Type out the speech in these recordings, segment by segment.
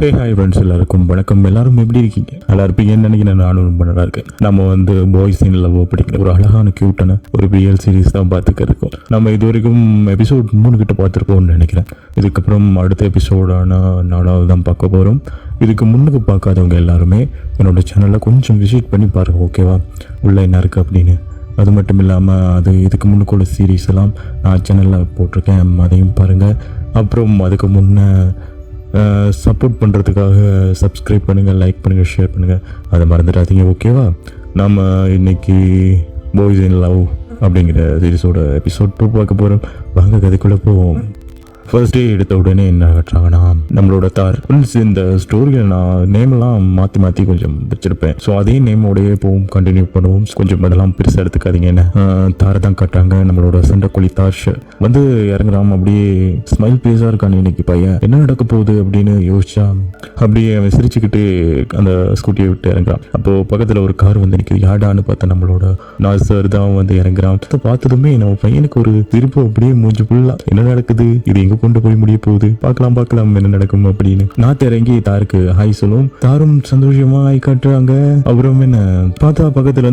Hi friends, எல்லாருக்கும் வணக்கம். எல்லாரும் எப்படி இருக்கீங்க? நல்லா இருப்பீங்கன்னு நினைக்கிறேன். நானும் ரொம்ப நல்லா இருக்கேன். நம்ம பாய்ஸ் இன் லவ் அப்படிங்கிற ஒரு அழகான கியூட்டான ஒரு பிஎல் சீரிஸ் தான் பார்த்துக்க இருக்கோம். நம்ம இது வரைக்கும் எபிசோட் 3 கிட்ட பார்த்துருக்கோம்னு நினைக்கிறேன். இதுக்கப்புறம் அடுத்த எபிசோடான 4வது தான் பார்க்க போகிறோம். இதுக்கு முன்னுக்கு பார்க்காதவங்க எல்லாருமே என்னோட சேனலில் கொஞ்சம் விசிட் பண்ணி பாருங்கள், ஓகேவா? உள்ள என்ன இருக்குது அப்படின்னு. அது மட்டும் இல்லாமல் இதுக்கு முன்னுக்குள்ள சீரீஸ் எல்லாம் நான் சேனலில் போட்டிருக்கேன், அதையும் பாருங்கள். அப்புறம் அதுக்கு முன்னே சப்போர்ட் பண்ணுறதுக்காக சப்ஸ்கிரைப் பண்ணுங்கள், லைக் பண்ணுங்கள், ஷேர் பண்ணுங்கள், அதை மறந்துடாதீங்க, ஓகேவா? நம்ம இன்னைக்கு பாய்ஸ் இன் லவ் அப்படிங்கிற சீரிஸோட எபிசோட் 2 பார்க்க போகிறோம். வாங்க கதைக்குள்ளே போவோம். ஃபர்ஸ்ட் டே எடுத்த உடனே என்ன காட்டுறாங்கன்னா, நம்மளோட தார். இந்த ஸ்டோரியில் நான் நேம்லாம் மாற்றி கொஞ்சம் வச்சிருப்பேன். ஸோ அதே நேமோடையே போகும், கண்டினியூ பண்ணுவோம். கொஞ்சம் அதெல்லாம் பெருசாக எடுத்துக்காதீங்க. என்ன தாரை தான் காட்டுறாங்க. நம்மளோட சண்டைக்கொழி தாஷ் இறங்குறான். அப்படியே ஸ்மைல் பேஸாக இருக்கான். இன்னைக்கு பையன் என்ன நடக்க போகுது அப்படின்னு யோசிச்சா அப்படியே அவன் சிரிச்சுக்கிட்டு அந்த ஸ்கூட்டியை விட்டு இறங்குறான். அப்போது பக்கத்தில் ஒரு கார் நிற்கிது. யாடான்னு பார்த்தா நம்மளோட நாசர் தான் இறங்குறான். பார்த்ததுமே நம்ம பையனுக்கு ஒரு திருப்பு, அப்படியே மூஞ்சி ஃபுல்லா என்ன நடக்குது, இது எங்க கொண்டு போய் முடிய போகுது, பார்க்கலாம் என்ன நடக்கும் அப்படின்னு. நாத்து இறங்கி தாருக்கு ஹாய் சொல்லும். தாரும் சந்தோஷமா ஹாய் காட்டுறாங்க. அப்புறம் என்ன பார்த்தா பக்கத்துல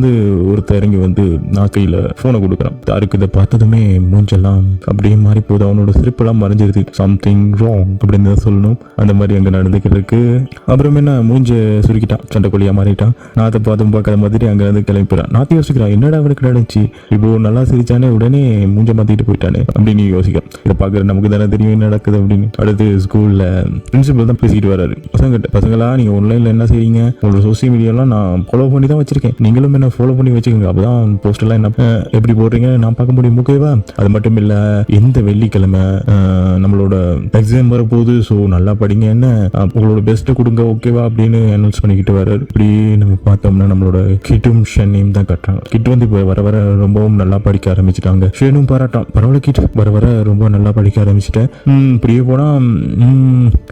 ஒருத்தர் இறங்கி நாக்கையில போனை கொடுக்குறான். தாருக்கு இதை பார்த்ததுமே மூஞ்செல்லாம் அப்படியே மாறி போகுது. அவனோட சிரிப்பெல்லாம் மறைஞ்சிருது. சம்திங் ராங் அப்படின்னு தான் சொல்லணும். அந்த மாதிரி அங்க நடந்துக்கிட்டு இருக்கு. அப்புறம் என்ன மூஞ்ச சுருக்கிட்டான், சண்டைக்கொழியா மாறிட்டான். நாத்தை பார்த்தும் பார்க்காத மாதிரி அங்க கிளம்பிடுறான். நாத்தி யோசிக்கிறான், என்னடா அவனுக்கு நடந்துச்சு, இப்போ நல்லா சிரிச்சானே, உடனே மூஞ்ச மாத்திட்டு போயிட்டானே அப்படின்னு யோசிக்கிறான். இதை பாக்குற நமக்கு தானே தெரியும் என்ன நடக்குது அப்படின்னு. அடுத்து ஸ்கூல்ல பிரின்சிபல் தான் பேசிட்டு வராரு. பசங்களா, நீங்க ஆன்லைன்ல என்ன செய்றீங்க, உங்களோட சோசியல் மீடியாலாம் நான் ஃபாலோ பண்ணி தான் வச்சிருக்கேன், நீங்களும் என்ன ஃபாலோ பண்ணி வச்சுக்கோங்க, அப்பதான் போஸ்டர்லாம் என்ன எப்படி போடுறீங்க நான் பார்க்க முடியும், ஓகேவா? அது மட்டும் இல்ல, இந்த வெள்ளிக்கிழமை நம்மளோட எக்ஸாம் வரப்போகுது, ஸோ நல்லா படிங்க, என்ன உங்களோட பெஸ்ட்டை கொடுங்க, ஓகேவா அப்படின்னு அனௌன்ஸ் பண்ணிக்கிட்டு வராரு. இப்படி நம்ம பார்த்தோம்னா நம்மளோட கிட்டும் ஷென்னையும் தான் கட்டுறாங்க. கிட் இப்போ வர வர ரொம்பவும் நல்லா படிக்க ஆரம்பிச்சிட்டாங்க. ஷெனும் பாராட்டான், பரவாயில்ல கிட், வர வர ரொம்ப நல்லா படிக்க ஆரம்பிச்சிட்டேன், இப்படியே போனா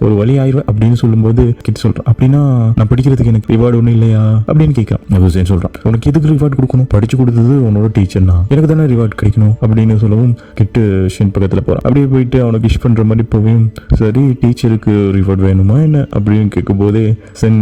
ஒரு வழி ஆயிடுவேன் அப்படின்னு சொல்லும்போது கிட் சொல்றான், அப்படின்னா நான் படிக்கிறதுக்கு எனக்கு ரிவார்டு ஒன்றும் இல்லையா அப்படின்னு கேட்கிறான். சொல்றான், உனக்கு எதுக்கு ரிவார்டு கொடுக்கணும், படிச்சு கொடுத்தது உன்னோட டீச்சர்னா, எனக்கு தானே ரிவார்டு கிடைக்கணும் அப்படின்னு சொல்லவும் கிட்டு ஷென் பக்கத்துல போறான். அப்படியே போயிட்டு அவனுக்கு விஷ் பண்ற மாதிரி போகும். சரி, டீச்சருக்கு ரிவார்டு வேணுமா என்ன அப்படின்னு கேட்கும் போதே சென்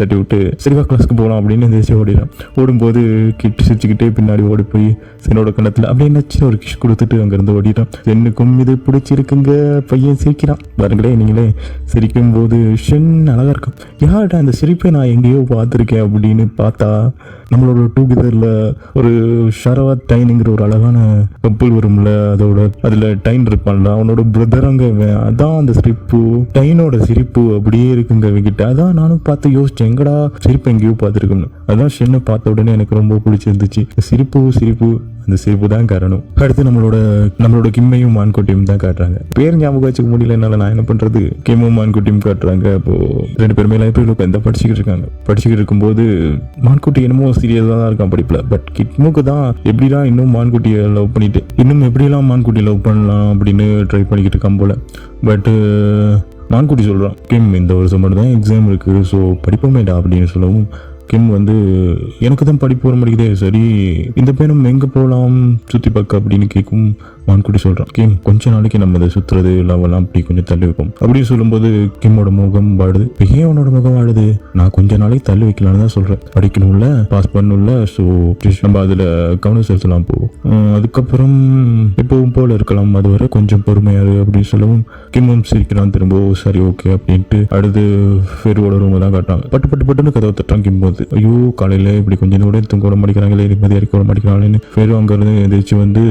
தட்டி விட்டு சரிவா கிளாஸ்க்கு போகலாம் அப்படின்னு எந்திரிச்சு ஓடிடான். ஓடும்போது கிட்டு சிரிச்சுக்கிட்டே பின்னாடி ஓடி போய் சென்னோட கணத்துல அப்படியே நச்சு ஒரு கிஷ் கொடுத்துட்டு அங்கிருந்து ஓடிட்டான். சென்னுக்கும் இது பிடிச்சிருக்குங்க. பையன் சிரிக்கிறான். பாருங்களே, நீங்களே சிரிக்கும் போது ஷென் அழகா இருக்கும். யார்டா அந்த சிரிப்பை நான் எங்கேயோ பார்த்துருக்கேன் அப்படின்னு பார்த்தா நம்மளோட டூகெதர்ல ஒரு ஷரவாத் டைனுங்கிற ஒரு அழகான கப்பல் வரும்ல, அதுல டைன் இருப்பான்ல, அவனோட பிரதர் அங்க. அதான் அந்த சிரிப்பு, டைனோட சிரிப்பு அப்படியே இருக்குங்க அவங்கிட்ட. அதான் நானும் பார்த்து யோசிச்சேன், எங்கடா சிரிப்பு எங்கேயோ பார்த்துருக்கேன்னு. அதான் ஷென்னை பார்த்த உடனே எனக்கு ரொம்ப பிடிச்சிருந்துச்சு. சிரிப்பு அந்த சிரிப்பு தான் காரணம். அடுத்து நம்மளோட கிம்மையும் மான்குட்டியும் தான் காட்டுறாங்க. பேர் ஞாபகம் வச்சுக்க முடியல என்னால, நான் என்ன பண்றது. கிம்மும் மான்குட்டியும் காட்டுறாங்க. அப்போ 2 பேருமே லைப்ரரியில் உட்காந்து படிச்சுக்கிட்டு இருக்காங்க. படிச்சுக்கிட்டு இருக்கும்போது மான்குட்டி என்னமோ சீரியஸாக தான் இருக்கான் படிப்புல. பட் கிட்முக்கு தான் எப்படிலாம் இன்னும் மான்குட்டியை லவ் பண்ணிட்டு இன்னும் எப்படிலாம் மான்குட்டியை லவ் பண்ணலாம் அப்படின்னு ட்ரை பண்ணிக்கிட்டு இருக்கான் போல. பட் மான்குட்டி சொல்றான், கிம் இந்த வருஷம் மட்டும் தான் எக்ஸாம் இருக்கு, ஸோ படிப்போமேடா அப்படின்னு சொல்லவும் கிம் எனக்கு தான் படிப்பு வர முடியுதே, சரி இந்த பேரும் எங்கே போகலாம் சுற்றி பார்க்க அப்படின்னு கேட்கும். மான்குட்டி சொல்கிறான், கிம் கொஞ்ச நாளைக்கு நம்ம அதை சுற்றுறது லவெல்லாம் அப்படி கொஞ்சம் தள்ளி வைப்போம் அப்படின்னு சொல்லும்போது கிம்மோட முகம் வாடுது. ஏன் உன்னோட முகம் வாடுது? நான் கொஞ்ச நாளைக்கு தள்ளி வைக்கலான்னு தான் சொல்கிறேன். படிக்கணும்ல, பாஸ் பண்ணணும்ல, ஸோ நம்ம அதில் கவனம் செலுத்தலாம் போ, அதுக்கப்புறம் எப்பவும் போல இருக்கலாம், அது வரை கொஞ்சம் பொறுமையாரு அப்படின்னு சொல்லவும் கிம்மும் சிரிக்கிறான் திரும்ப. சரி ஓகே அப்படின்ட்டு அடுத்து ஃபெருவோட ரூமை தான் காட்டாங்க. பட்டுன்னு கதவை தட்டான் கிம். ஐயோ, காலையில இப்படி கொஞ்சம் கூட தூங்க விட மாட்டேங்கிறாங்களே, நிம்மதியா இருக்க விட மாட்டேங்கிறாங்களேன்னு ஃபெரு அங்கிருந்து எந்திரிச்சு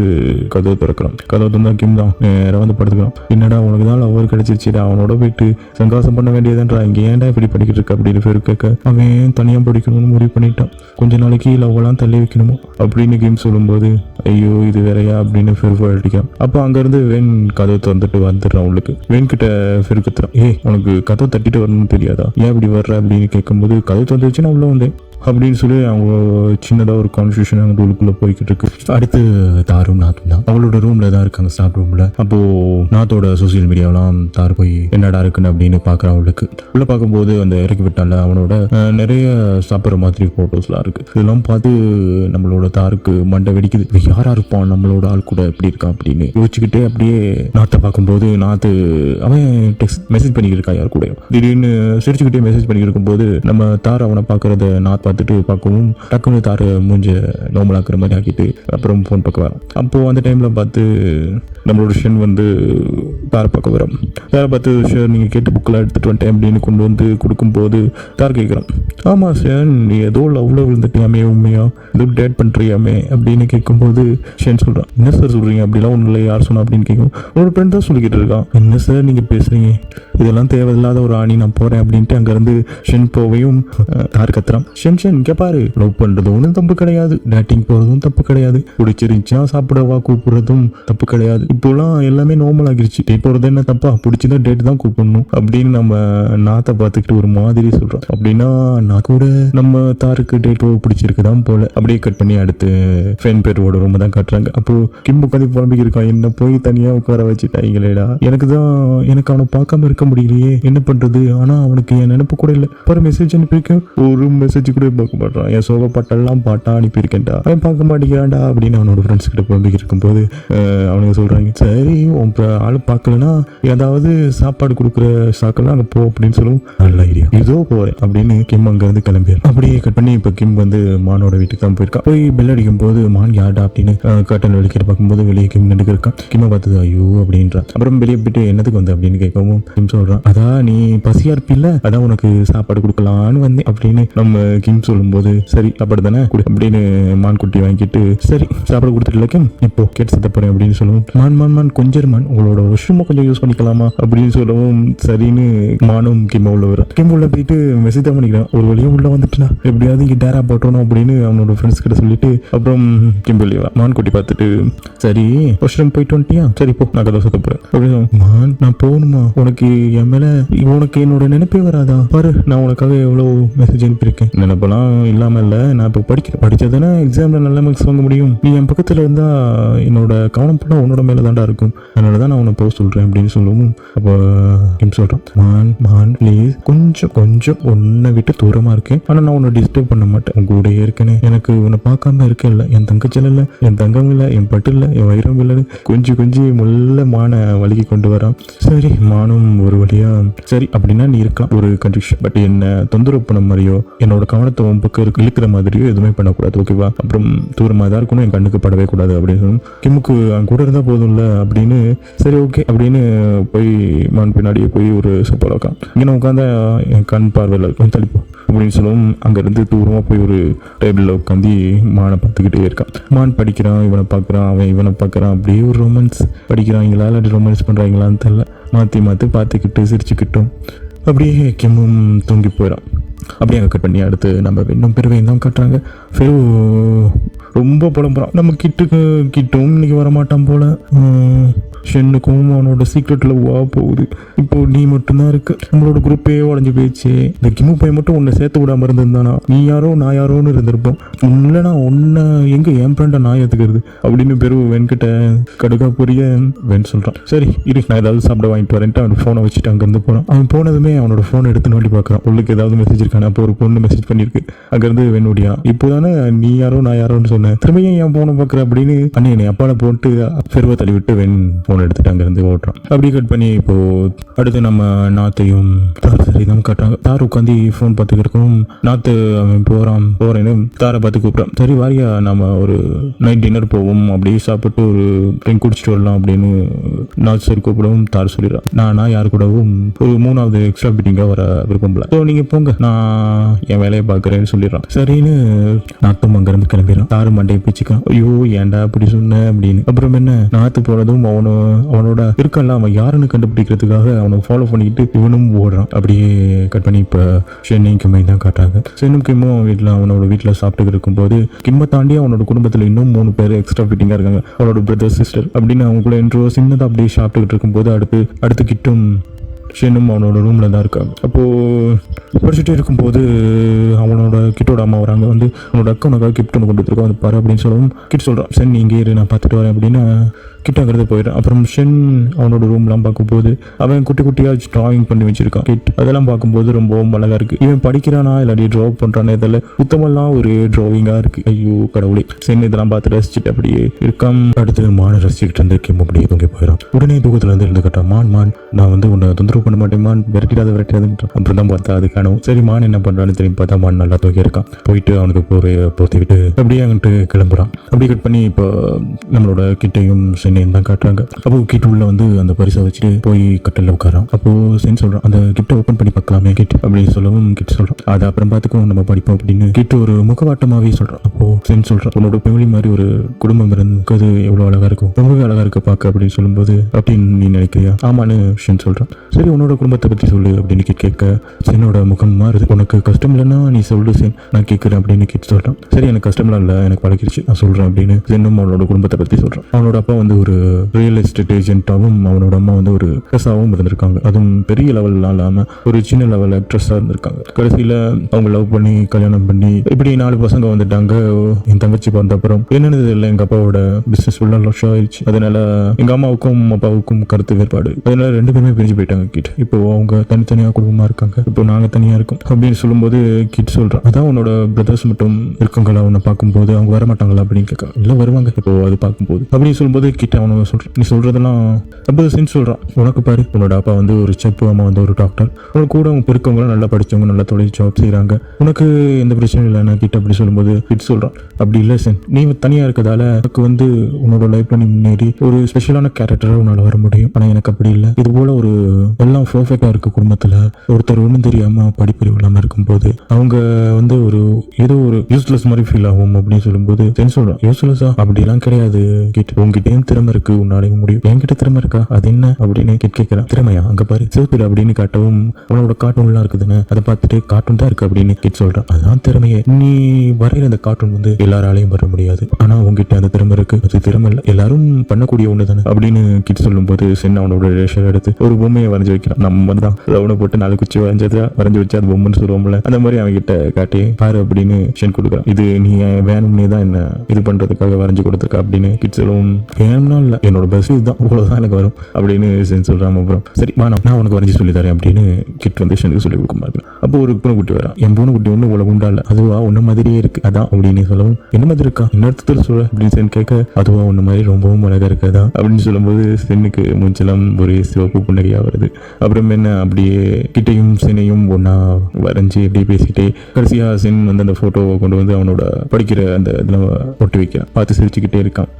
கதவை திறக்கிறான். கதவை தந்தா கிம் தான் நேரம் படுத்துக்கிறான். என்னடா உனக்கு தான் லவர் கிடைச்சிருச்சுடா, அவனோட போயிட்டு சங்காசம் பண்ண வேண்டியதுன்றா, இங்க ஏன்டா இப்படி படிக்கிட்டு இருக்க அப்படின்னு ஃபெரு கேட்க, அவன் தனியா படிக்கணும்னு முடிவு பண்ணிட்டான். கொஞ்ச நாளைக்கு லவ்வெல்லாம் தள்ளி வைக்கணுமோ அப்படின்னு கிம் சொல்லும்போது, ஐயோ இது வேறையா அப்படின்னு ஃபெரு அடிக்கிறான். அப்போ அங்கிருந்து வேன் கதவை திறந்துட்டு வந்துடுறான் உள்ளுக்கு. வேன் கிட்ட ஃபெரு கத்துறான், உனக்கு கதவை தட்டிட்டு வரணும்னு தெரியாதா, ஏன் இப்படி வர்ற அப்படின்னு கேட்கும்போது, கதவை திறந்துச்சுன்னா உள்ள வந்தேன், அப்படின்னு சொல்லி அவங்க சின்னதாக ஒரு கான்வர்சேஷன் அங்கே உள்ளுக்குள்ளே போய்கிட்டு இருக்கு. அடுத்து தாரும் நாத்தும் தான் அவங்களோட ரூமில் தான் இருக்காங்க, ஸ்டாஃப் ரூமில். அப்போது நாத்தோட சோசியல் மீடியாவெலாம் தார் போய் என்னடா இருக்குன்னு அப்படின்னு பார்க்குறான். அவளுக்கு உள்ளே பார்க்கும்போது அந்த இறக்கி விட்டால அவனோட நிறைய சாப்பிட்ற மாதிரி ஃபோட்டோஸ்லாம் இருக்குது. இதெல்லாம் பார்த்து நம்மளோட தாருக்கு மண்டை வெடிக்குது. யாரா இருப்பான் நம்மளோட ஆள் கூட எப்படி இருக்கான் அப்படின்னு யோசிச்சுக்கிட்டே அப்படியே நாத்தை பார்க்கும்போது நாத்து அவன் டெக்ஸ்ட் மெசேஜ் பண்ணிக்கிட்டு இருக்கான் யார் கூட. திடீர்னு சிரிச்சுக்கிட்டே மெசேஜ் பண்ணிக்கிட்டு இருக்கும்போது நம்ம தார் அவனை பார்க்கறத நாத் பார்த்துட்டு பார்க்கவும் டக்குன்னு தார் மூஞ்ச நோமலாக்குற மாதிரி ஆக்கிட்டு அப்புறம் ஃபோன் பார்க்க வரோம். அப்போது அந்த டைமில் பார்த்து நம்மளோட ஷென் வந்து தாரை பார்க்க வரோம். தாரை பார்த்து ஷேர் நீங்கள் கேட்டு புக்கெலாம் எடுத்துகிட்டு வந்துட்டேன் அப்படின்னு கொண்டு வந்து கொடுக்கும்போது தார் கேட்குறான், ஆமாம் ஷேன் நீ ஏதோ லவ்வில் விழுந்துட்டியாமே, உண்மையா ஏதோ டேட் பண்ணுறியாமே அப்படின்னு கேட்கும்போது ஷேன் சொல்கிறான், என்ன சார் சொல்கிறீங்க, அப்படிலாம் ஒன்றும் இல்லை, யார் சொன்னா அப்படின்னு கேட்கும். உன்னோட ஃப்ரெண்ட் தான் சொல்லிக்கிட்டு இருக்கான். என்ன சார் நீங்கள் பேசுகிறீங்க, இதெல்லாம் தேவையில்லாத ஒரு ஆணி, நான் போகிறேன் அப்படின்ட்டு அங்கேருந்து ஷென் போவையும் தார் கத்துறான். ஷென் இங்கே பாரு, லவ் பண்ணுறது ஒன்றும் தப்பு கிடையாது, டேட்டிங் போகிறதும் தப்பு கிடையாது, பிடிச்சிருந்துச்சுன்னா சாப்பிடவா கூப்பிடுறதும் தப்பு கிடையாது, இப்போலாம் எல்லாமே நார்மல் ஆகிருச்சு, டேட் போகிறது என்ன தப்பா, பிடிச்சிதான் டேட் தான் கூப்பிடணும் அப்படின்னு நம்ம நாத்தை பார்த்துக்கிட்டு ஒரு மாதிரி சொல்கிறோம். அப்படின்னா நான் கூட நம்ம தாருக்கு டேட் பிடிச்சிருக்குதான் போல. அப்படியே கட் பண்ணி அடுத்து ஃபேன் பேரோட ரொம்ப தான் காட்டுறாங்க. அப்போ கிம் உட்காந்து புலம்பிக்கு இருக்கான், என்ன போய் தனியாக உட்கார வச்சுட்டாங்களேடா, எனக்கு அவனை பார்க்காம இருக்க முடியலையே, என்ன பண்றது, ஆனா அவனுக்கு என் நினைப்பு கூட இல்லை, பாரு மெசேஜ் அனுப்பியிருக்கேன், ஒரு மெசேஜ் கூட பார்க்க மாட்டான், என் சோகப்பாட்டெல்லாம் பாட்டா அனுப்பியிருக்கேன்டா, அவன் பார்க்க மாட்டேங்கிறான்டா அப்படின்னு அவனோட ஃப்ரெண்ட்ஸ் கிட்ட புலம்பிக்கு இருக்கும்போது அவனுங்க சொல்றாங்க, சரி உன் ஆளு பார்க்கலன்னா ஏதாவது சாப்பாடு கொடுக்குற சாக்கெல்லாம் அங்கே போ அப்படின்னு சொல்லுவோம். நல்ல ஐடியா, இதோ போறேன் அப்படின்னு கிம் அங்க இருந்து கிளம்பிடுறான். அப்படியே கட் பண்ணி இப்ப கிம் வந்து மானோட வீட்டுக்கு தான் போயிருக்கான். போய் பெல் அடிக்கும் போது மான் யார்டா அப்படின்னு கட்டன் வெளிக்கிட்டு பார்க்கும்போது வெளியே கிம் நின்று இருக்கான். கிம்மை பார்த்தது ஐயோ அப்படின்றான். அப்புறம் வெளியே போயிட்டு என்னதுக்கு வந்து அப்படின்னு கேட்கவும் கிம் சொல்றான், அதான் நீ பசியா இருப்பில்ல, அதான் உனக்கு சாப்பாடு கொடுக்கலான்னு வந்தேன் அப்படின்னு நம்ம கிம் சொல்லும்போது, சரி சாப்பாடு தானே கொடு அப்படின்னு மான் குட்டி வாங்கிட்டு சரி சாப்பாடு கொடுத்துட்டு கிம் இப்போ கேட்டு சத்த போறேன் அப்படின்னு சொல்லுவோம். மான் கொஞ்சம் மான் உங்களோட வாஷ்ரூமை கொஞ்சம் யூஸ் பண்ணிக்கலாமா அப்படின்னு சொல்லவும் சரின்னு மானும் கிம் உள்ள வரும். கிம் உள்ள போயிட்டு மெசேஜ் தான் பண்ணிக்கிறான், ஒரு வழியும் உள்ள வந்துட்டுனா எப்படியாவது இங்கே டேரா போட்டணும் அப்படின்னு அவனோட ஃப்ரெண்ட்ஸ் கிட்ட சொல்லிட்டு அப்புறம் கிம் வெளியே மான் குட்டி பார்த்துட்டு சரி வாஷ்ரூம் போயிட்டு வந்துட்டியா, சரி போ நான் கதை சுத்த போறேன் அப்படின்னு. மான் நான் போகணுமா, உனக்கு என் மேல உனக்கு என்னோட நினைப்பே வராதா, பாரு நான் உனக்காக எவ்வளவு மெசேஜ் அனுப்பியிருக்கேன், நினைப்பெல்லாம் இல்லாம இல்ல, நான் இப்போ படிச்சதானே எக்ஸாம்ல நல்ல மார்க்ஸ் வாங்க முடியும், நீ என் பக்கத்துல இருந்தா என்னோட கவனம் பண்ண உன்னோட மேல தாண்டா இருக்கும், அதனாலதான் நான் உன்னை போக சொல்றேன் அப்படின்னு சொல்லுவோம். அப்போ கிம் சொல்றான், மான் ப்ளீஸ் கொஞ்சம் உன்னை விட்டு தூரமா இருக்கேன், ஆனா நான் உன்னை டிஸ்டர்ப் பண்ண மாட்டேன், உன் கூடயே இருக்கேன்னு, எனக்கு உன்னை பார்க்காம இருக்கேன் இல்ல, என் தங்கச்சல் இல்ல, என் தங்கம் இல்ல, என் பட்டு இல்ல, என் வைரம் இல்லைன்னு கொஞ்சம் முள்ள மான வலிக்கு கொண்டு வரான். சரி மானும் ஒரு வழியா சரி அப்படின்னா நீ இருக்கலாம், ஒரு கண்டிஷன், பட் என்ன தொந்தரவு பண்ண மாதிரியோ என்னோட கவனத்தை உன் பக்கம் இழுக்கிற மாதிரியோ எதுவுமே பண்ணக்கூடாது, ஓகேவா, அப்புறம் தூரமாக தான் இருக்கணும், என் கண்ணுக்கு படவே கூடாது அப்படின்னு கிம்முக்கு அவன் கூட இருந்தால் போதும்ல அப்படின்னு சரி ஓகே அப்படின்னு போய் மான் பின்னாடியே போய் ஒரு சோப்பாவில் உட்கான். இங்கே உட்காந்தா என் கண் பார்வையில் இருக்கும் தள்ளிப்போம் அப்படின்னு சொல்லவும் அங்கேருந்து தூரமாக போய் ஒரு டேபிளில் உட்காந்து மானை பார்த்துக்கிட்டே இருக்கான். மான் படிக்கிறான், இவனை பார்க்குறான், அவன் இவனை பார்க்குறான், அப்படியே ஒரு ரொமான்ஸ் படிக்கிறாங்களா இல்லாட்டி ரொமான்ஸ் பண்ணுறாங்களான்னு தெரியல, மாற்றி பார்த்துக்கிட்டு சிரிச்சுக்கிட்டோம் அப்படியே கிம்மும் தூங்கி போயிடான். அப்படியே அங்கே கட் பண்ணி அடுத்து நம்ம இன்னும் பெருவையும் தான் கட்டுறாங்க. ஃபெரு ரொம்ப புலம்புறான், நம்ம கிட்டும் இன்னைக்கு வரமாட்டான் போல, ஷென்னுக்கும் அவனோட சீக்ரெட் லவ்வா போகுது, இப்போ நீ மட்டும்தான் இருக்கு, நம்மளோட குரூப்பே உடஞ்சி போயிடுச்சு, இந்த கிமு பையன் மட்டும் உன்னை சேர்த்து விடாம இருந்திருந்தானா நீ யாரோ நான் யாரோன்னு இருந்திருப்போம், இல்லைனா உன்னை எங்க என் ஃப்ரெண்டை நான் ஏற்றுக்கிறது அப்படின்னு பெரு வென்கிட்ட கடுக்கா புரிய வென் சொல்கிறான். சரி இரு நான் ஏதாவது சாப்பிட வாங்கிட்டு வரேன்ட்டு அவன் ஃபோனை வச்சுட்டு அங்கேருந்து போகிறான். அவன் போனதுமே அவனோட ஃபோனை எடுத்து நோண்டி பார்க்குறான், உள்ளுக்கு ஏதாவது மெசேஜ் இருக்கானே. அப்போ ஒரு பொண்ணு மெசேஜ் பண்ணியிருக்கு, அங்கேருந்து வெண்ணுடியா இப்போதானே நீ யாரோ நான் யாரோன்னு சொன்னேன், திரும்பியும் என் ஃபோனை பார்க்குற அப்படின்னு அண்ணே என்னை அப்பால போட்டு பெருவை தள்ளி விட்டு வெண் ஃபோன் எடுத்துட்டு அங்கேருந்து ஓட்டுறான். அப்படி கட் பண்ணி இப்போ அடுத்து நம்ம நாத்தையும் சரி தான் காட்டுறாங்க. தார் உட்காந்து ஃபோன் பார்த்துக்கிட்டு இருக்கோம். நாத்து அவன் போறேன்னு தாரை பார்த்து கூப்பிட்றான். சரி வாரியா நம்ம ஒரு நைட் டின்னர் போவோம், அப்படியே சாப்பிட்டு ஒரு ட்ரிங்க் குடிச்சிட்டு வரலாம் அப்படின்னு நாத்து சரி கூப்பிடவும் தார் சொல்லிடுறான், நான் யாரு கூடவும் ஒரு 3வது எக்ஸ்ட்ரா மீட்டிங்காக வர விருப்பம்ல, ஸோ நீங்கள் போங்க நான் என் வேலையை பார்க்குறேன்னு சொல்லிடுறான். சரின்னு நாத்தும் அங்கேருந்து கிளம்பிடுறான். தாரு மண்டையை பிச்சுக்கான், ஐயோ ஏன்டா அப்படி சொன்ன அப்படின்னு. அப்புறம் என்ன நாத்து போனதும் அவனோட இருக்கல அவன் யாருன்னு கண்டுபிடிக்கிறதுக்காக அவனை ஃபாலோ பண்ணிக்கிட்டு இவனும் ஓடுறான். அப்படியே கட் பண்ணி இப்போ ஷென்னையும் கிம்மையும் தான் காட்டுறாங்க. ஷென்னும் கிம்மும் அவனோட வீட்டில் சாப்பிட்டு இருக்கும்போது கிம்மை தாண்டி அவனோட குடும்பத்தில் இன்னும் 3 பேர் எக்ஸ்ட்ரா ஃபிட்டிங்காக இருக்காங்க, அவனோட பிரதர் சிஸ்டர் அப்படின்னு அவங்களுக்குள்ள இன்ட்ரோ சின்னதாக அப்படியே சாப்பிட்டுக்கிட்டு இருக்கும்போது அடுத்து கிட்டும் ஷென்னும் அவனோட ரூமில் தான் இருக்காங்க. அப்போது படிச்சுட்டே இருக்கும்போது அவனோட கிட்டோட அம்மா வராங்க. வந்து அவனோட அக்கா உனக்காக கிஃப்ட் ஒன்று கொண்டு வந்துருக்கோம் வந்து பாரு அப்படின்னு சொல்லவும் கிட் சொல்கிறான் ஷென் இங்கே இரு நான் பார்த்துட்டு வரேன் அப்படின்னு கிட்டாங்கிறது போயிடும். அப்புறம் ஷென் அவனோட ரூம்லாம் பார்க்கும்போது அவன் குட்டி குட்டியாக ட்ராயிங் பண்ணி வச்சிருக்கான் கிட். அதெல்லாம் பார்க்கும்போது ரொம்பவும் அழகாக இருக்குது. இவன் படிக்கிறானா இல்லாட்டி ட்ரா பண்ணுறானே இதில் சுத்தமெல்லாம் ஒரு ட்ராயிங்காக இருக்குது. ஐயோ கடவுளே. ஷென் இதெல்லாம் பார்த்து ரசிச்சுட்டு அப்படியே இருக்கான். அடுத்து மான் ரசிச்சுட்டு இருந்து கிம் அப்படியே தூங்கி போயிடும். உடனே தூக்கத்துலேருந்து இருந்து கட்டான் மான் நான் வந்து உன்னை தொந்தரவு பண்ண மாட்டேன் மான் விரட்டிடாதுன்றான். அப்புறம் தான் பார்த்தா அது காணும். சரி மான் என்ன பண்ணுறான்னு திரும்பி பார்த்தா மான் நல்லா தூக்கி இருக்கான். போயிட்டு அவனுக்கு போத்திக்கிட்டு அப்படியே அங்கிட்டு கிளம்புறான். அப்படியே கட் பண்ணி இப்போ நம்மளோட கிட்டையும் ஷென்னையும் தான் காட்டுறாங்க. அப்போ கிட் உள்ள வந்து அந்த பரிசை வச்சுட்டு போய் கட்டலில் உட்காரான். அப்போ ஷென் சொல்றான் அந்த கிஃப்ட்டை ஓப்பன் பண்ணி பார்க்கலாமே கிட் அப்படின்னு சொல்லவும் கிட் சொல்றான் அது அப்புறம் பார்த்துக்கும் நம்ம படிப்போம் அப்படின்னு கிட் ஒரு முகவாட்டமாவே சொல்றான். அப்போ ஷென் சொல்றான் உன்னோட ஃபேமிலி மாதிரி ஒரு குடும்பம் இருந்தது எவ்வளவு அழகா இருக்கும் ரொம்பவே அழகா இருக்க பார்க்க அப்படின்னு சொல்லும்போது அப்படின்னு நீ நினைக்கிறியா ஆமான்னு ஷென் சொல்றான். சரி உன்னோட குடும்பத்தை பத்தி சொல்லு அப்படின்னு கிட் கேட்க ஷென்னோட முகம் மாறுது. உனக்கு கஷ்டம் இல்லைன்னா நீ சொல்லு ஷென் நான் கேட்கிறேன் அப்படின்னு கிட் சொல்றான். சரி எனக்கு கஷ்டம்லாம் இல்லை எனக்கு பழகிடுச்சு நான் சொல்றேன் அப்படின்னு ஷென்னும் அவனோட குடும்பத்தை பத்தி சொல்றான். அவனோட அப்பா வந்து ஒரு ரியல் எஸ்டேட் ஏஜென்ட்டாகவும் அவனோட அம்மா வந்து ஒரு ஆக்ட்ரஸாகவும் இருந்திருக்காங்க. அதுவும் பெரிய லெவல்லாம் இல்லாமல் ஒரு சின்ன லெவல் ஆக்ட்ரஸாக இருந்திருக்காங்க. கடைசியில் அவங்க லவ் பண்ணி கல்யாணம் பண்ணி இப்படி 4 பசங்க வந்துட்டாங்க. என் தங்கச்சி பார்த்த அப்புறம் என்னன்னு இல்லை எங்கள் அப்பாவோட பிஸ்னஸ் ஃபுல்லாக லாஸ் ஆயிடுச்சு. அதனால எங்கள் அம்மாவுக்கும் அப்பாவுக்கும் கருத்து வேறுபாடு. அதனால 2 பேருமே பிரிஞ்சு போயிட்டாங்க கிட். இப்போ அவங்க தனித்தனியாக குடும்பமாக இருக்காங்க. இப்போ நாங்கள் தனியாக இருக்கோம் அப்படின்னு சொல்லும்போது கிட் சொல்கிறான் அதான் உன்னோட பிரதர்ஸ் மட்டும் இருக்காங்களா உன்னை பார்க்கும்போது அவங்க வர மாட்டாங்களா அப்படின்னு கேட்க இல்லை வருவாங்க இப்போ அது பார்க்கும்போது அப்படின்னு சொல்லும்போது கிட்ட அவனை சொல்கிறான் நீ சொல்கிறதெல்லாம் அப்போ செஞ்சு சொல்கிறான் உனக்கு பாரு உன்னோட அப்பா வந்து ஒரு செஃப் அம்மா வந்து ஒரு டாக்டர் உனக்கு கூட அவங்க இருக்கவங்களும் நல்லா படித்தவங்க நல்லா தொழில் ஜாப் செய்கிறாங்க உனக்கு எந்த பிரச்சனையும் இல்லை நான் கிட்ட அப்படி சொல்லும்போது கிட் சொல்கிறான் அப்படி இல்லை சென் நீ தனியாக இருக்கிறதால எனக்கு வந்து உன்னோட லைஃப்ல நீ முன்னேறி ஒரு ஸ்பெஷலான கேரக்டராக உன்னால் வர முடியும். ஆனால் எனக்கு அப்படி இல்லை. இது போல ஒரு எல்லாம் பர்ஃபெக்டாக இருக்க குடும்பத்தில் ஒருத்தர் ஒன்றும் தெரியாமல் படிப்பறிவு இல்லாமல் இருக்கும்போது அவங்க வந்து ஒரு ஏதோ ஒரு யூஸ்லெஸ் மாதிரி ஃபீல் ஆகும் அப்படின்னு சொல்லும்போது சென் சொல்கிறான் யூஸ்லெஸ்ஸா அப்படிலாம் கிடையாது கிட் உங்ககிட்டயும் திறமை இருக்கு உன்னாலையும் முடியும் என்கிட்ட திறமை இருக்கா அது என்ன அப்படின்னு கேட்கிறான். திறமையா அங்க பாரு சிவப்பில் அப்படின்னு காட்டவும் அவனோட கார்ட்டூன்லாம் இருக்குதுன்னு அதை பார்த்துட்டு கார்ட்டூன் தான் இருக்கு அப்படின்னு கிட் சொல்றான். அதுதான் திறமையே. நீ வரைகிற அந்த கார்ட்டூன் வந்து எல்லாராலையும் வர முடியாது ஆனா உங்ககிட்ட அந்த திறமை இருக்கு அது திறமை இல்லை எல்லாரும் பண்ணக்கூடிய ஒண்ணு தானே அப்படின்னு கிட் சொல்லும் போது சென் அவனோட ரேஷன் எடுத்து ஒரு பொம்மையை வரைஞ்சு வைக்கிறான். நம்ம தான் ரவுனை போட்டு 4 குச்சி வரைஞ்சு வச்சு அது பொம்மைன்னு சொல்லுவோம்ல அந்த மாதிரி அவன் கிட்ட காட்டி பாரு அப்படின்னு சென் கொடுக்குறான். இது நீ வேணும்னே தான் என்ன இது பண்றதுக்காக வரைஞ்சு கொடுத்துருக்கா அப்படின்னு கிட் சொல்லவும் வேணும்னா இல்லை என்னோட பஸ் இதுதான் அவ்வளோதான் எனக்கு வரும் அப்படின்னு சென் சொல்கிறான். அப்புறம் சரி நான் உனக்கு வரைஞ்சி சொல்லி தரேன் அப்படின்னு கிட் வந்து சென்னுக்கு சொல்லி கொடுக்க மாட்டேன். அப்போ ஒரு பூனைக்குட்டி வரான். என் பூனைக்குட்டி ஒன்றும் உள்ள உண்டா இல்லை அதுவா ஒன்று மாதிரியே இருக்கு அதான் அப்படின்னு சொல்லவும் என்ன மாதிரி இருக்கா இன்னொருத்தர் சொல்ல அப்படின்னு சென் கேட்க அதுவா ஒன்று மாதிரி ரொம்பவும் அழகா இருக்காதா அப்படின்னு சொல்லும்போது சென்னுக்கு மூஞ்செல்லாம் ஒரு சிவப்பு புன்னகையா வருது. அப்புறம் என்ன அப்படியே கிட்டையும் சென்னையும் ஒன்னா வரைஞ்சி அப்படியே பேசிக்கிட்டே கடைசியா சென் வந்து அந்த போட்டோவை கொண்டு வந்து அவனோட படிக்கிற அந்த இதில் ஒட்டி வைக்கிறான். பார்த்து சிரிச்சுக்கிட்டே இருக்கான்.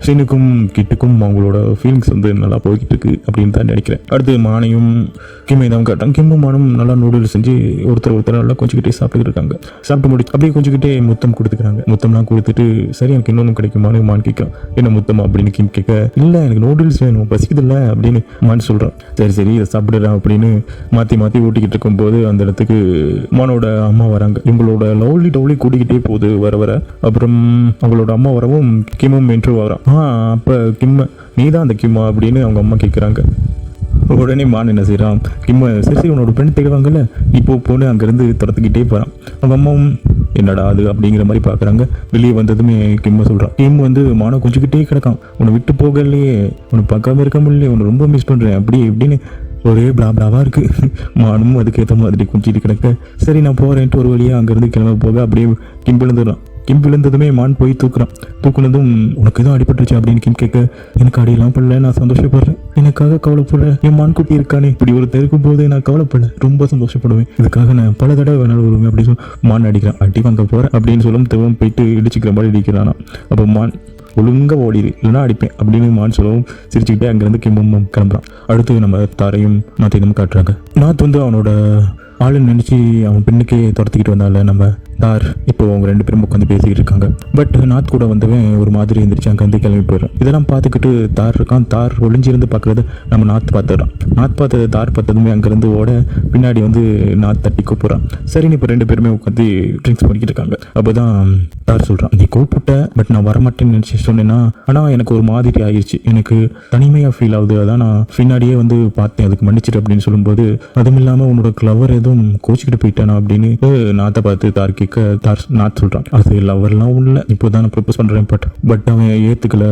ஷெனுக்கும் கிட்டுக்கும் அவங்களோட ஃபீலிங்ஸ் வந்து நல்லா போய்கிட்டு இருக்கு அப்படின்னு தான் நினைக்கிறேன். அடுத்து மானையும் கிம்மை தான் காட்டாங்க. கிம்மும் மானும் நல்லா நூடுல்ஸ் செஞ்சு ஒருத்தர் நல்லா கொஞ்சிக்கிட்டே சாப்பிட்டு இருக்காங்க. சாப்பிட்டு முடிச்சு அப்படியே கொஞ்சிக்கிட்டே முத்தம் கொடுத்துக்கிறாங்க. முத்தம்லாம் கொடுத்துட்டு சரி எனக்கு இன்னொன்று கிடைக்குமான்னு மான் கேட்கலாம். என்ன முத்தம் அப்படின்னு கிம் கேட்க இல்லை எனக்கு நூடுல்ஸ் வேணும் பசிக்குது இல்லை அப்படின்னு மான் சொல்கிறான். சரி இதை சாப்பிடுறேன் அப்படின்னு மாற்றி ஊட்டிக்கிட்டு இருக்கும்போது அந்த இடத்துக்கு மானோட அம்மா வராங்க. இவங்களோட லவ்லி கூட்டிக்கிட்டே போகுது வர அப்புறம் அவங்களோட அம்மா வரவும் கிம்மும் என்று வரான். அப்போ கிம்ம நீ தான் அந்த கிம்மா அப்படின்னு அவங்க அம்மா கேட்குறாங்க. உடனே மான் என்ன செய்யறான் கிம்ம சரி உன்னோட பெண் தேடுவாங்கல்ல இப்போ போன்னு அங்கேருந்து துரத்துக்கிட்டே போகிறான். அவங்க அம்மாவும் என்னடா அது அப்படிங்கிற மாதிரி பார்க்குறாங்க. வெளியே வந்ததுமே கிம்ம சொல்கிறான். கிம் வந்து மானை கொஞ்சிக்கிட்டே கிடக்கான். உன்னை விட்டு போகலையே உன்னை பார்க்காம இருக்க முடியல உன்னை ரொம்ப மிஸ் பண்ணுறேன் அப்படி இப்படின்னு ஒரே பிளாபிளாவாக இருக்குது. மானும் அதுக்கேற்ற மாதிரி கொஞ்சிட்டு கிடக்க சரி நான் போகிறேன்ட்டு ஒரு வழியாக அங்கேருந்து கிளம்ப போக அப்படியே கிம் விழுந்துடுறான். கிம் விழுந்ததுமே மான் போய் தூக்குனதும் உனக்கு எதுவும் அடிபட்டுருச்சு அப்படின்னு கிம் கேட்க எனக்கு அடியெல்லாம் பண்ணல நான் சந்தோஷப்படுறேன் எனக்காக கவலைப்படுற என் மான் குட்டி இருக்கானே இப்படி ஒரு தெரிக்கும் போது நான் கவலைப்படல ரொம்ப சந்தோஷப்படுவேன் இதுக்காக நான் பல தடவை வேணாலும் வருவேன் அப்படின்னு சொல்லி மான் அடிக்கிறான். அடி வாங்க போகிறேன் அப்படின்னு சொல்லும் திரும்ப போயிட்டு இடிச்சுக்கிற மாதிரி அடிக்கிறானா. அப்போ மான் ஒழுங்காக ஓடிடு இல்லைனா அடிப்பேன் அப்படின்னு மான் சொல்லவும் சிரிச்சுக்கிட்டே அங்கேருந்து கிம்பம் கிளம்புறான். அடுத்து நம்ம தாரையும் நாத்தையும் காட்டுறாங்க. நாத் வந்து அவனோட ஆளுன்னு நினச்சி அவன் பெண்ணுக்கே துரத்திக்கிட்டு வந்தால நம்ம தார் இப்போ அவங்க 2 பேரும் உட்காந்து பேசிக்கிட்டு இருக்காங்க. பட் நாத் கூட வந்தவன் ஒரு மாதிரி இருந்துருச்சு அங்கேருந்து கிளம்பி போயிடும். இதெல்லாம் பார்த்துக்கிட்டு தார் இருக்கான். தார் ஒளிஞ்சிருந்து பார்க்குறது நம்ம நாத் பார்த்துடுறான். நாத் பார்த்தது தார் பார்த்ததுமே அங்கேருந்து ஓட பின்னாடி வந்து நாத் தட்டி கூப்பிட்றான். சரின்னு இப்போ 2 பேருமே உட்காந்து ட்ரிங்க்ஸ் பண்ணிக்கிட்டு இருக்காங்க. அப்போ தான் தார் சொல்கிறான், நீ கூப்பிட்ட பட் நான் வரமாட்டேன்னு நினச்சி சொன்னேன்னா, ஆனால் எனக்கு ஒரு மாதிரி ஆயிடுச்சு, எனக்கு தனிமையாக ஃபீல் ஆகுது, அதான் நான் பின்னாடியே வந்து பார்த்தேன், அதுக்கு மன்னிச்சிட்டு அப்படின்னு சொல்லும்போது, அதுவும் இல்லாமல் உன்னோட கிளவர் எதுவும் கோச்சிக்கிட்டு போயிட்டானா அப்படின்னு நாத்தை பார்த்து தார் கேட்க, தார் நாத் சொல்கிறான், அது லவர்லாம் உள்ள இப்போ தான் நான் ப்ரப்போஸ் பண்ணுறேன் பட் அவன் ஏற்றுக்கல,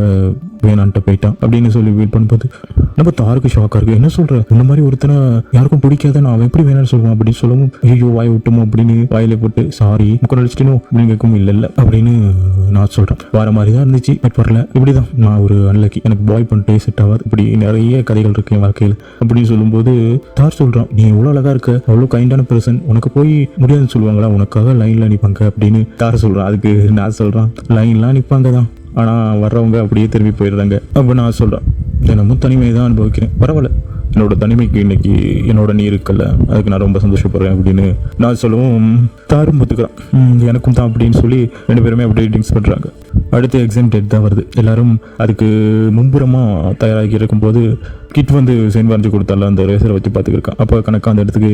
வேணான்ட்டு போயிட்டான் அப்படின்னு சொல்லி வெயிட் பண்ணும்போது நம்ம தாருக்கு ஷாக்காக இருக்குது. என்ன சொல்கிற, இந்த மாதிரி ஒருத்தனை யாருக்கும் பிடிக்காத நான் அவன் எப்படி வேணான்னு சொல்லுவான் அப்படின்னு சொல்லவும், ஐயோ வாய் விட்டுமோ அப்படின்னு வாயில போட்டு சாரி முக்கம் அடிச்சிட்டேனோ அப்படின்னு கேட்கும், இல்லை அப்படின்னு நான் சொல்கிறேன், வர மாதிரி தான் இருந்துச்சு பட் வரல, இப்படி தான் நான் ஒரு அன்லக்கி, எனக்கு பாய் பண்ணிட்டே செட் ஆகாது, இப்படி நிறைய கதைகள் இருக்கு என் வாழ்க்கையில் அப்படின்னு சொல்லும்போது தார் சொல்கிறான், நீ எவ்வளோ அழகாக இருக்க, அவ்வளோ கைண்டான பர்சன், உனக்கு போய் முடியாதுன்னு சொல்லுவாங்களா, உனக்காக லைனில் நிற்பாங்க அப்படின்னு தார் சொல்கிறான். அதுக்கு நான் சொல்கிறான், லைன்லாம் நிற்பாங்க தான், ஆனால் வர்றவங்க அப்படியே திரும்பி போயிடுறாங்க. அப்போ நான் சொல்கிறேன், தினமும் தனிமையை தான் அனுபவிக்கிறேன், பரவாயில்ல, என்னோட தனிமைக்கு இன்னைக்கு என்னோட நீ இருக்கல, அதுக்கு நான் ரொம்ப சந்தோஷப்படுறேன் அப்படின்னு நான் சொல்லவும் தாரும் ஒத்துக்கிறான், எனக்கும் தான் அப்படின்னு சொல்லி 2 பேருமே அப்படியே ட்ரிங்க்ஸ் பண்ணுறாங்க. அடுத்து எக்ஸாம் டேட் தான் வருது. எல்லாரும் அதுக்கு முன்புறமாக தயாராகி இருக்கும்போது கிட் வந்து சென் வரைஞ்சி கொடுத்தால அந்த ரேசரை வச்சு பார்த்துக்கிருக்கான். அப்போ கணக்காக அந்த இடத்துக்கு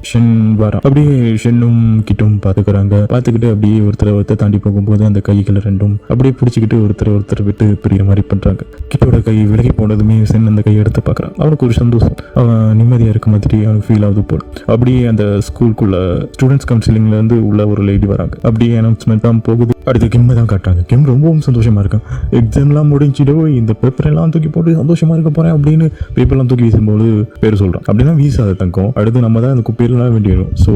ஷென் வரான். அப்படியே ஷென்னும் கிட்டும் பார்த்துக்கிறாங்க. பார்த்துக்கிட்டு அப்படியே ஒருத்தரை தாண்டி போகும்போது அந்த கைகள் ரெண்டும் அப்படியே பிடிச்சிக்கிட்டு ஒருத்தர் விட்டு பிரிகிற மாதிரி பண்ணுறாங்க. கிட்டோட கை விலகி போனதுமே சென் அந்த கையை எடுத்து பார்க்குறான். அவனுக்கு ஒரு சந்தோஷம், அவன் நிம்மதியாக இருக்க மாதிரி அவனுக்கு ஃபீல் ஆகுது போல. அப்படியே அந்த ஸ்கூலுக்குள்ள ஸ்டூடெண்ட்ஸ் கவுன்சிலிங்லேருந்து உள்ள ஒரு லேடி வராங்க. அப்படியே அனௌன்ஸ்மெண்ட் தான் போகுது. அடுத்து கிம்மை தான் காட்டுறாங்க. கிம் ரொம்பவும் சந்தோஷமாக இருக்கான். எக்ஸாம்லாம் முடிஞ்சிடோ இந்த பேப்பரெல்லாம் தூக்கி போட்டு சந்தோஷமாக இருக்க போகிறேன் அப்படின்னு பேப்பர்லாம் தூக்கி வீசும்போது பேர் சொல்கிறான். அப்படின்னா வீசாத தங்கம், அடுத்து நம்ம தான் அந்த குப்பையெல்லாம் வேண்டி வரும், ஸோ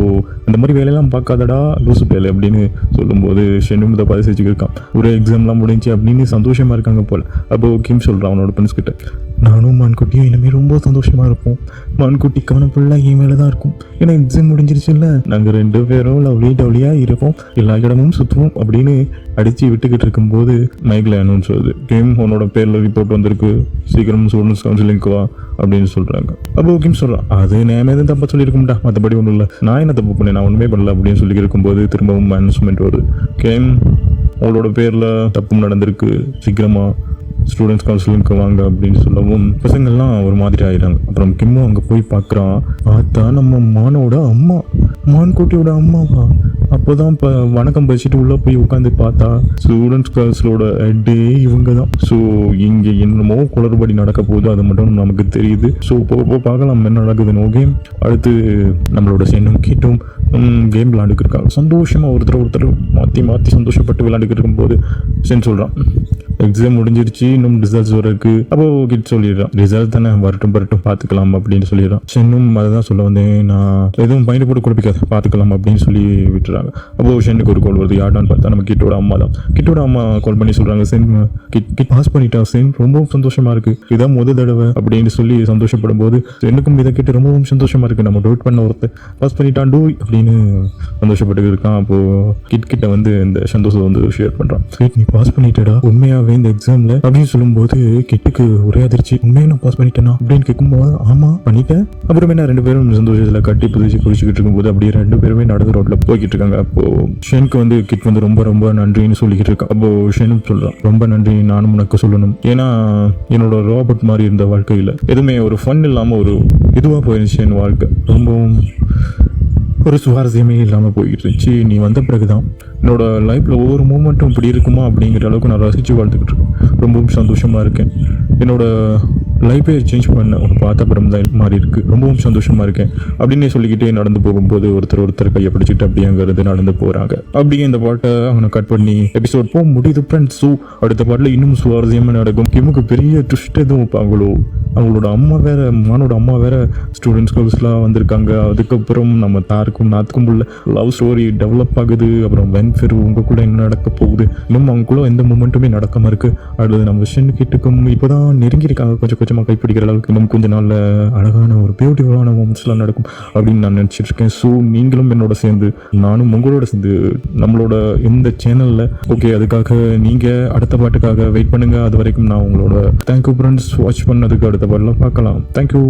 அந்த மாதிரி வேலையெல்லாம் பார்க்காதடா லூசு பேர் அப்படின்னு சொல்லும்போது ஷென்னும் இதை பார்த்து செஞ்சுக்கிருக்கான். ஒரு எக்ஸாம்லாம் முடிஞ்சு அப்படின்னு சந்தோஷமாக இருக்காங்க போல். அப்போ கிம் சொல்கிறான் அவனோட ஃப்ரெண்ட்ஸ் கிட்ட, நானும் மான்குட்டியும் இனிமேல் ரொம்ப சந்தோஷமாக இருப்போம், மான்குட்டி கவனம் ஃபுல்லாக என் மேலே தான் இருக்கும், ஏன்னா எக்ஸாம் முடிஞ்சிருச்சு இல்லை, நாங்கள் 2 பேரும் லவ்லியாக இருப்போம், எல்லா இடமும் சுற்றுவோம் அப்படின்னு அடித்து விட்டுக்கிட்டு இருக்கும்போது மைக்கில் அனௌன்ஸ் வருது, கிம் உன்னோட பேரில் ரிப்போர்ட் வந்திருக்கு, சீக்கிரம் ஸ்டூடெண்ட்ஸ் கவுன்சிலிங்க்கு வா அப்படின்னு சொல்கிறாங்க. அப்போ கிம் சொல்கிறான், அது நேமே எதுவும் தப்பாக சொல்லியிருக்கோம்டா, மற்றபடி ஒன்றும் இல்லை, நான் என்ன தப்பு பண்ணேன், நான் ஒன்றுமே பண்ணல அப்படின்னு சொல்லி இருக்கும்போது திரும்பவும் அனௌன்ஸ்மெண்ட் வருது, கிம் உங்களோட பேரில் தப்பும் நடந்திருக்கு, சீக்கிரமாக ஸ்டூடெண்ட்ஸ் கவுன்சிலிங்க்கு வாங்க அப்படின்னு சொல்லவும் பசங்கள்லாம் ஒரு மாதிரி ஆயிடுறாங்க. அப்புறம் கிம்மும் அங்கே போய் பார்க்குறான். பார்த்தா நம்ம மானோட அம்மா, மான்குட்டியோட அம்மாவா. அப்போதான் இப்போ வணக்கம் படிச்சுட்டு உள்ளே போய் உட்காந்து பார்த்தா ஸ்டூடெண்ட்ஸ் கவுன்சிலோட ஹெட்டே இவங்க தான். ஸோ இங்கே என்னமோ குளறுபடி நடக்க போகுது, அது மட்டும் நமக்கு தெரியுது. ஸோ போக பார்க்கலாம் என்ன நடக்குதுன்னு. ஓகே, அடுத்து நம்மளோட சென்னும் கிட்டும் கேம் விளையாண்டுக்கு இருக்காங்க. சந்தோஷமாக ஒருத்தர் மாற்றி சந்தோஷப்பட்டு விளையாண்டுக்கு இருக்கும்போது சென் சொல்கிறான், எக்ஸாம் முடிஞ்சிருச்சு, இன்னும் ரிசல்ட்ஸ் வர இருக்கு. அப்போ கிட் சொல்லிடுறான், ரிசல்ட் தானே வரட்டும் பார்த்துக்கலாம் அப்படின்னு சொல்லிடுறான். சென்னும் அதை தான் சொல்ல வந்தேன், நான் எதுவும் பயந்து போட்டு குடிப்பிக்காத, பார்த்துக்கலாம் அப்படின்னு சொல்லி விட்டுறாங்க. அப்போ ஷென்னுக்கு ஒரு கால் வருது. யார்டான்னு பார்த்தா நம்ம கிட்டோட அம்மா தான். கிட்டோட அம்மா கால் பண்ணி சொல்கிறாங்க, சென் கிட் பாஸ் பண்ணிட்டா, சென் ரொம்பவும் சந்தோஷமாக இருக்குது, இதான் முதல் தடவை அப்படின்னு சொல்லி சந்தோஷப்படும் போது சென்னுக்கும் இதை கேட்டு ரொம்பவும் சந்தோஷமாக இருக்குது, நம்ம டோட் பண்ண ஒருத்தர் பாஸ் பண்ணிட்டான் டூ அப்படின்னு சந்தோஷப்பட்டு இருக்கான். அப்போது கிட்ட வந்து இந்த சந்தோஷத்தை வந்து ஷேர் பண்ணுறான். நீ பாஸ் பண்ணிட்டடா உண்மையாகவே இந்த எக்ஸாமில் அப்படின்னு சொல்லும்போது கிட்டுக்கு ஒரே அதிர்ச்சி, உண்மையாக நான் பாஸ் பண்ணிட்டேனா அப்படின்னு கேட்கும்போது ஆமாம் பண்ணிட்டேன். அப்புறமே நான் 2 பேரும் சந்தோஷத்தில் கட்டி புதிச்சு குடிச்சிக்கிட்டு இருக்கும்போது அப்படியே 2 பேருமே நடந்து ரோட்டில் போய்கிட்டு இருக்காங்க. அப்போ ஷெனுக்கு வந்து கிட் வந்து ரொம்ப ரொம்ப நன்றின்னு சொல்லிக்கிட்டு இருக்கான். அப்போ ஷெனும் சொல்கிறான், ரொம்ப நன்றி, நானும் உனக்கு சொல்லணும், ஏன்னா என்னோட ரோபோட் மாதிரி இருந்த வாழ்க்கையில் எதுவுமே ஒரு ஃபன் இல்லாமல் ஒரு இதுவாக போயிருந்துச்சு என் வாழ்க்கை, ரொம்பவும் ஒரு சுவாரஸ்யமே இல்லாமல் போய்கிட்டு இருந்துச்சு. நீ வந்த பிறகுதான் என்னோட லைஃப்பில் ஒவ்வொரு மூமெண்ட்டும் இப்படி இருக்குமா அப்படிங்கிற அளவுக்கு நான் ரசித்து வாழ்த்துக்கிட்டு இருக்கேன். ரொம்பவும் சந்தோஷமாக இருக்கேன். என்னோட லைஃபே சேஞ்ச் பண்ண ஒரு பார்த்த படம் தான் மாறி இருக்குது. ரொம்பவும் சந்தோஷமாக இருக்கேன் அப்படின்னு சொல்லிக்கிட்டே நடந்து போகும்போது ஒருத்தர் கையை பிடிச்சிட்டு அப்படியே அங்கேருந்து நடந்து போகிறாங்க. அப்படியே இந்த பாட்டை அவனை கட் பண்ணி எபிசோட் போக முடியுது ஃப்ரெண்ட்ஸ். ஸோ அடுத்த பாட்டில் இன்னும் சுவாரஸ்யமாக நடக்கும். கிமுக்கு பெரிய ட்விஸ்ட் எதுவும் வைப்பாங்களோ, அவங்களோட அம்மா வேற, மானோட அம்மா வேற ஸ்டூடெண்ட்ஸ் கோர்ஸ்லாம் வந்திருக்காங்க. அதுக்கப்புறம் நம்ம தாருக்கும் நாத்துக்கும் உள்ள லவ் ஸ்டோரி டெவலப் ஆகுது. அப்புறம் வென்ஃபெரு உங்களுக்குள்ள என்ன நடக்க போகுது, இன்னும் அவங்களுக்குள்ள எந்த மூமெண்ட்டுமே நடக்காம இருக்கு. அடுத்து நம்ம ஷென் கிட்டுக்கும் இப்போதான் நெருங்கியிருக்காங்க, கொஞ்சம் கொஞ்சமாக கைப்பிடிக்கிற அளவுக்கு. இன்னும் கொஞ்ச நாளில் அழகான ஒரு பியூட்டிஃபுல்லான மூமெண்ட்ஸ்லாம் நடக்கும் அப்படின்னு நான் நினச்சிட்டு இருக்கேன். ஸோ நீங்களும் என்னோட சேர்ந்து, நானும் உங்களோட சேர்ந்து நம்மளோட இந்த சேனலில் ஓகே, அதுக்காக நீங்கள் அடுத்த பாட்டுக்காக வெயிட் பண்ணுங்கள். அது வரைக்கும் நான் உங்களோட தேங்க்யூ ஃப்ரெண்ட்ஸ், வாட்ச் பண்ணதுக்கு அடுத்த பாட்டெலாம் பார்க்கலாம். தேங்க்யூ.